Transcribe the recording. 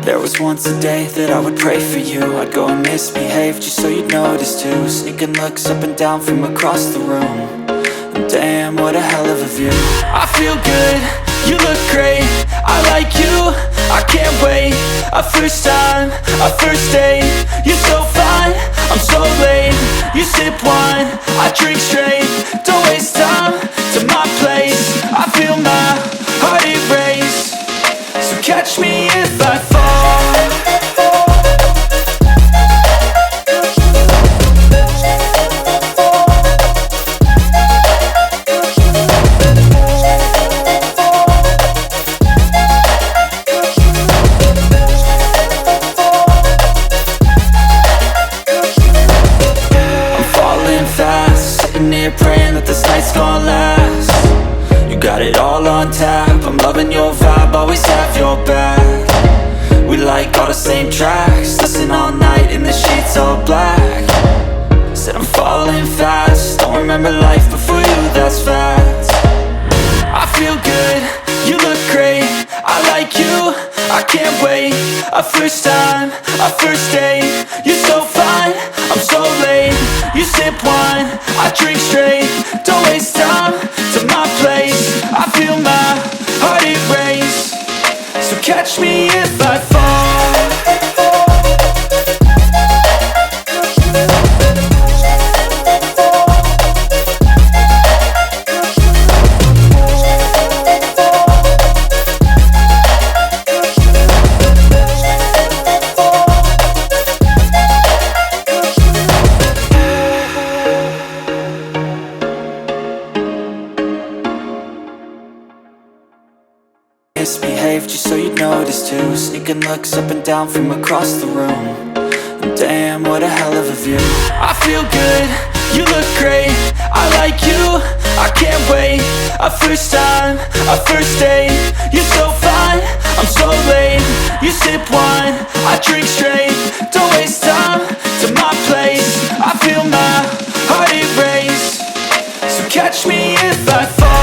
There was once a day that I would pray for you. I'd go and misbehave just so you'd notice too. Sneaking looks up and down from across the room. And damn, what a hell of a view. I feel good, you look great, I like you, I can't wait. A first time, a first date. You're so fine, I'm so late. You sip wine, I drink straight. Don't waste time to my place. I feel my heart erase. So catch me if I fall. I'm falling fast, sitting here praying that this night's gonna last. You got it all on tap, I'm loving your vibe, always have your back. We like all the same tracks, listen all night in the sheets all black. Said I'm falling fast, don't remember life before you, that's fact. I feel good, you look great, I like you, I can't wait. A first time, a first date. You're so fine, I'm so late. You sip wine, I drink straight. Don't waste time to my place. I feel my heart erase. So catch me if I fall. Misbehave just so you'd notice too. Sneaking looks up and down from across the room. And damn, what a hell of a view. I feel good, you look great, I like you, I can't wait. A first time, a first date. You're so fine, I'm so late. You sip wine, I drink straight. Don't waste time to my place. I feel my heart erase. So catch me if I fall.